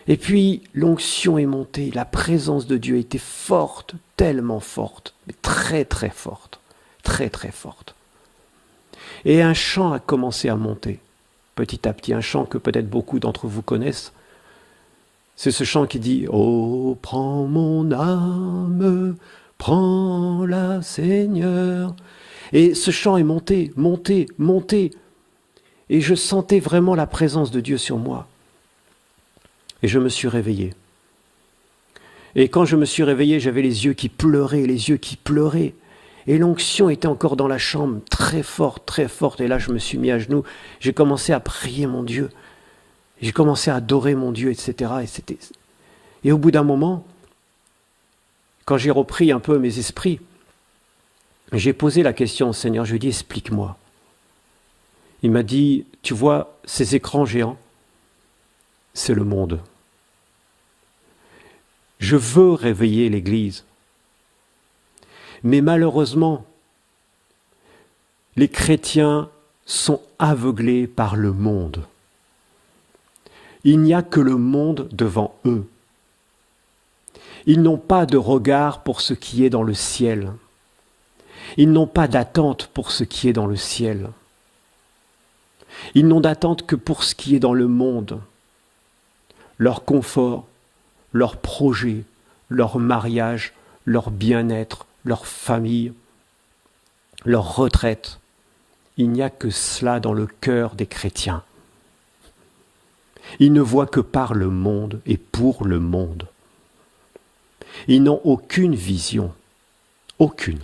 Et puis, l'onction est montée, la présence de Dieu était forte, tellement forte, mais très très forte, très très forte. Et un chant a commencé à monter, petit à petit, un chant que peut-être beaucoup d'entre vous connaissent. C'est ce chant qui dit « Oh, prends mon âme, prends-la, Seigneur ». Et ce chant est monté, monté, monté. Et je sentais vraiment la présence de Dieu sur moi. Et je me suis réveillé. Et quand je me suis réveillé, j'avais les yeux qui pleuraient, les yeux qui pleuraient. Et l'onction était encore dans la chambre, très forte, très forte. Et là, je me suis mis à genoux. J'ai commencé à prier mon Dieu. J'ai commencé à adorer mon Dieu, etc. Et au bout d'un moment, quand j'ai repris un peu mes esprits, j'ai posé la question au Seigneur, je lui ai dit, explique-moi. Il m'a dit, tu vois, ces écrans géants, c'est le monde. Je veux réveiller l'Église. Mais malheureusement, les chrétiens sont aveuglés par le monde. Il n'y a que le monde devant eux. Ils n'ont pas de regard pour ce qui est dans le ciel. Ils n'ont pas d'attente pour ce qui est dans le ciel. Ils n'ont d'attente que pour ce qui est dans le monde. Leur confort, leur projet, leur mariage, leur bien-être, leur famille, leur retraite. Il n'y a que cela dans le cœur des chrétiens. Ils ne voient que par le monde et pour le monde. Ils n'ont aucune vision, aucune.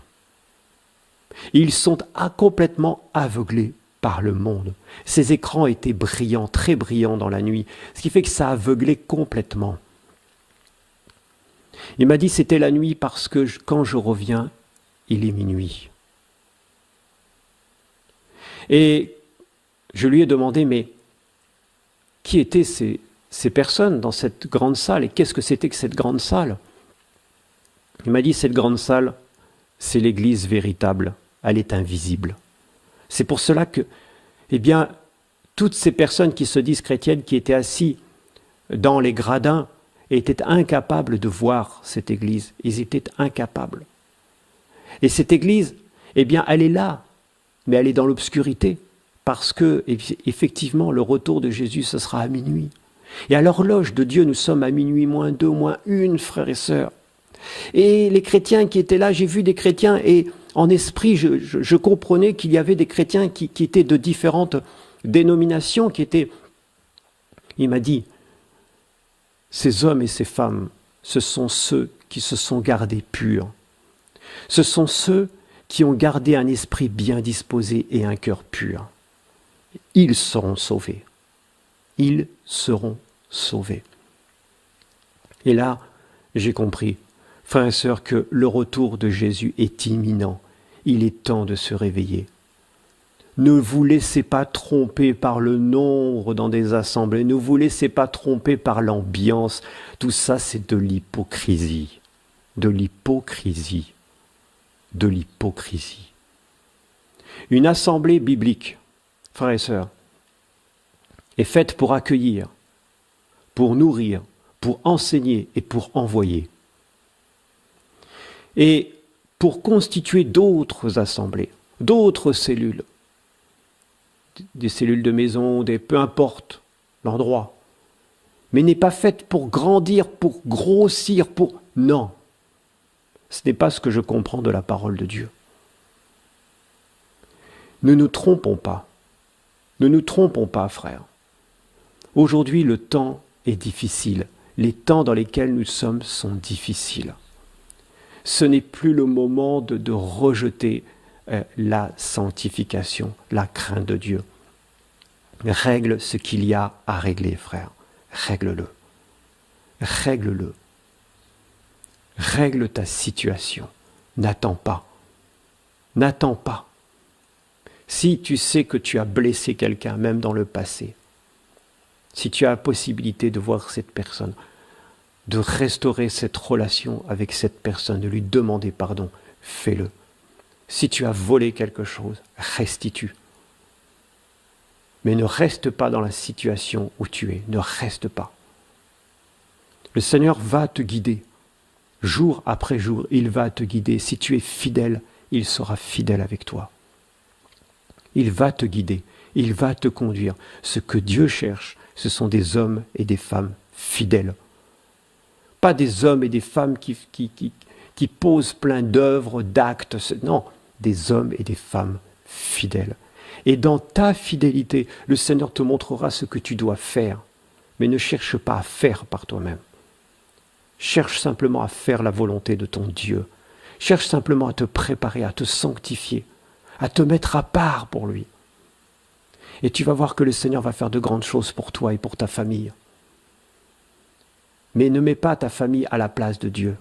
Ils sont complètement aveuglés par le monde. Ces écrans étaient brillants, très brillants dans la nuit, ce qui fait que ça aveuglait complètement. Il m'a dit c'était la nuit parce que quand je reviens, il est minuit. Et je lui ai demandé, mais qui étaient ces personnes dans cette grande salle et qu'est-ce que c'était que cette grande salle? Il m'a dit, cette grande salle, c'est l'Église véritable, elle est invisible. C'est pour cela que, eh bien, toutes ces personnes qui se disent chrétiennes, qui étaient assis dans les gradins, étaient incapables de voir cette Église. Ils étaient incapables. Et cette Église, eh bien, elle est là, mais elle est dans l'obscurité, parce que, effectivement, le retour de Jésus, ce sera à minuit. Et à l'horloge de Dieu, nous sommes à minuit moins 2, moins 1, frères et sœurs. Et les chrétiens qui étaient là, j'ai vu des chrétiens, et en esprit, je comprenais qu'il y avait des chrétiens qui étaient de différentes dénominations, qui étaient... Il m'a dit, ces hommes et ces femmes, ce sont ceux qui se sont gardés purs. Ce sont ceux qui ont gardé un esprit bien disposé et un cœur pur. Ils seront sauvés. Ils seront sauvés. Et là, j'ai compris, frères et sœurs, que le retour de Jésus est imminent. Il est temps de se réveiller. Ne vous laissez pas tromper par le nombre dans des assemblées. Ne vous laissez pas tromper par l'ambiance. Tout ça, c'est de l'hypocrisie. De l'hypocrisie. De l'hypocrisie. Une assemblée biblique, frères et sœurs, est faite pour accueillir, pour nourrir, pour enseigner et pour envoyer. Et pour constituer d'autres assemblées, d'autres cellules, des cellules de maison, peu importe l'endroit, mais n'est pas faite pour grandir, pour grossir, pour... Non, ce n'est pas ce que je comprends de la parole de Dieu. Ne nous trompons pas. Ne nous trompons pas, frères. Aujourd'hui, le temps est difficile. Les temps dans lesquels nous sommes sont difficiles. Ce n'est plus le moment de rejeter la sanctification, la crainte de Dieu. Règle ce qu'il y a à régler, frère. Règle-le. Règle-le. Règle ta situation. N'attends pas. N'attends pas. Si tu sais que tu as blessé quelqu'un, même dans le passé, si tu as la possibilité de voir cette personne, de restaurer cette relation avec cette personne, de lui demander pardon, fais-le. Si tu as volé quelque chose, restitue. Mais ne reste pas dans la situation où tu es, ne reste pas. Le Seigneur va te guider. Jour après jour, il va te guider. Si tu es fidèle, il sera fidèle avec toi. Il va te guider, il va te conduire. Ce que Dieu cherche, ce sont des hommes et des femmes fidèles. Pas des hommes et des femmes qui posent plein d'œuvres, d'actes. Non, des hommes et des femmes fidèles. Et dans ta fidélité, le Seigneur te montrera ce que tu dois faire. Mais ne cherche pas à faire par toi-même. Cherche simplement à faire la volonté de ton Dieu. Cherche simplement à te préparer, à te sanctifier, à te mettre à part pour lui. Et tu vas voir que le Seigneur va faire de grandes choses pour toi et pour ta famille. Mais ne mets pas ta famille à la place de Dieu.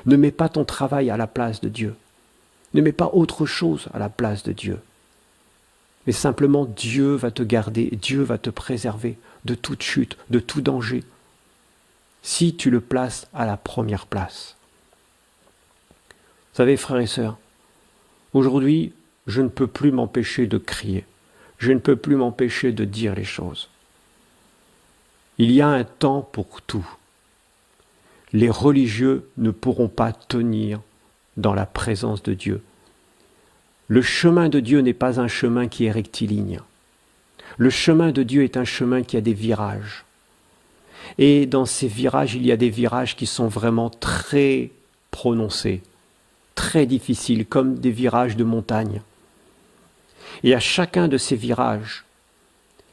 Ne mets pas ton travail à la place de Dieu. Ne mets pas autre chose à la place de Dieu. Mais simplement, Dieu va te garder, Dieu va te préserver de toute chute, de tout danger, si tu le places à la première place. Vous savez, frères et sœurs, aujourd'hui, je ne peux plus m'empêcher de crier. Je ne peux plus m'empêcher de dire les choses. Il y a un temps pour tout. Les religieux ne pourront pas tenir dans la présence de Dieu. Le chemin de Dieu n'est pas un chemin qui est rectiligne. Le chemin de Dieu est un chemin qui a des virages. Et dans ces virages, il y a des virages qui sont vraiment très prononcés, très difficiles, comme des virages de montagne. Et à chacun de ces virages,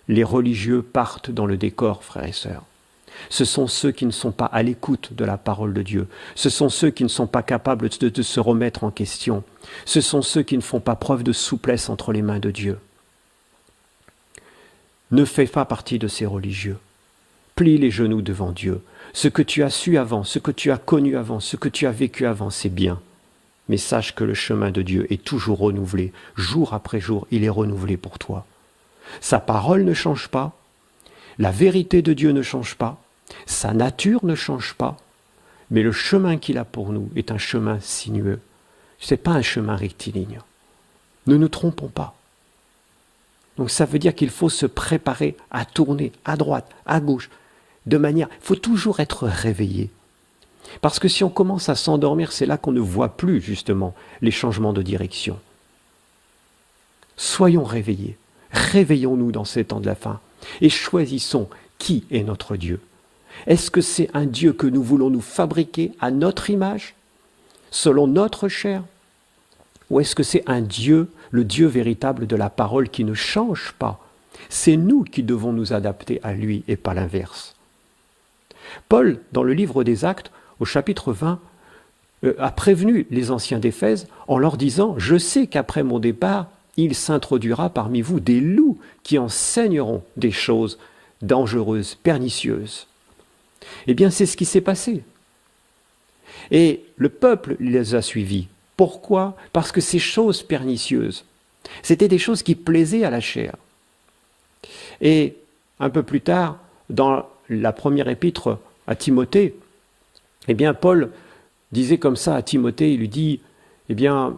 les religieux partent dans le décor, frères et sœurs. Ce sont ceux qui ne sont pas à l'écoute de la parole de Dieu. Ce sont ceux qui ne sont pas capables de se remettre en question. Ce sont ceux qui ne font pas preuve de souplesse entre les mains de Dieu. Ne fais pas partie de ces religieux. Plie les genoux devant Dieu. Ce que tu as su avant, ce que tu as connu avant, ce que tu as vécu avant, c'est bien. Mais sache que le chemin de Dieu est toujours renouvelé. Jour après jour, il est renouvelé pour toi. Sa parole ne change pas. La vérité de Dieu ne change pas. Sa nature ne change pas. Mais le chemin qu'il a pour nous est un chemin sinueux. Ce n'est pas un chemin rectiligne. Ne nous trompons pas. Donc ça veut dire qu'il faut se préparer à tourner à droite, à gauche, de manière... Il faut toujours être réveillé. Parce que si on commence à s'endormir, c'est là qu'on ne voit plus justement les changements de direction. Soyons réveillés. Réveillons-nous dans ces temps de la fin. Et choisissons qui est notre Dieu. Est-ce que c'est un Dieu que nous voulons nous fabriquer à notre image, selon notre chair? Ou est-ce que c'est un Dieu, le Dieu véritable de la parole qui ne change pas? C'est nous qui devons nous adapter à lui et pas l'inverse. Paul, dans le livre des Actes, au chapitre 20, a prévenu les anciens d'Éphèse en leur disant « Je sais qu'après mon départ, il s'introduira parmi vous des loups qui enseigneront des choses dangereuses, pernicieuses. » Eh bien, c'est ce qui s'est passé. Et le peuple les a suivis. Pourquoi? Parce que ces choses pernicieuses, c'était des choses qui plaisaient à la chair. Et un peu plus tard, dans la première épître à Timothée, eh bien, Paul disait comme ça à Timothée, il lui dit, eh bien,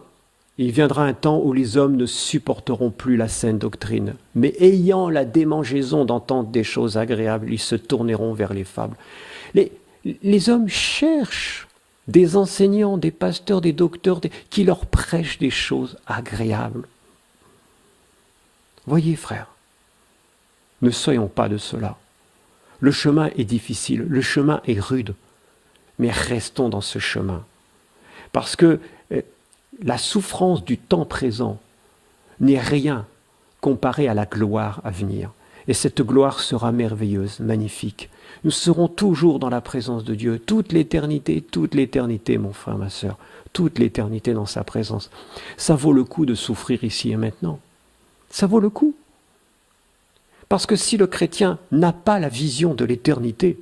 il viendra un temps où les hommes ne supporteront plus la saine doctrine, mais ayant la démangeaison d'entendre des choses agréables, ils se tourneront vers les fables. Les hommes cherchent des enseignants, des pasteurs, des docteurs, qui leur prêchent des choses agréables. Voyez, frères, ne soyons pas de cela. Le chemin est difficile, le chemin est rude, mais restons dans ce chemin. Parce que la souffrance du temps présent n'est rien comparée à la gloire à venir. Et cette gloire sera merveilleuse, magnifique. Nous serons toujours dans la présence de Dieu, toute l'éternité, mon frère, ma sœur, toute l'éternité dans sa présence. Ça vaut le coup de souffrir ici et maintenant. Ça vaut le coup. Parce que si le chrétien n'a pas la vision de l'éternité,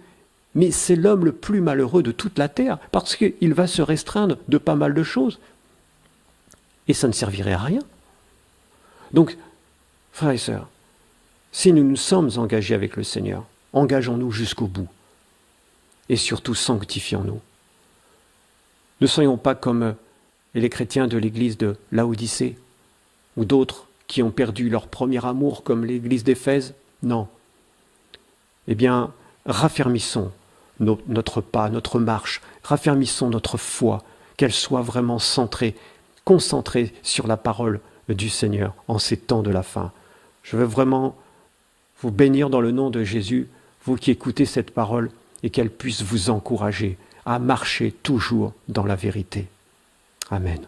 mais c'est l'homme le plus malheureux de toute la terre, parce qu'il va se restreindre de pas mal de choses. Et ça ne servirait à rien. Donc, frères et sœurs, si nous nous sommes engagés avec le Seigneur, engageons-nous jusqu'au bout. Et surtout, sanctifions-nous. Ne soyons pas comme les chrétiens de l'église de Laodicée, ou d'autres qui ont perdu leur premier amour, comme l'église d'Éphèse. Non. Eh bien, raffermissons notre pas, notre marche, raffermissons notre foi, qu'elle soit vraiment centrée, concentrée sur la parole du Seigneur en ces temps de la fin. Je veux vraiment vous bénir dans le nom de Jésus, vous qui écoutez cette parole, et qu'elle puisse vous encourager à marcher toujours dans la vérité. Amen.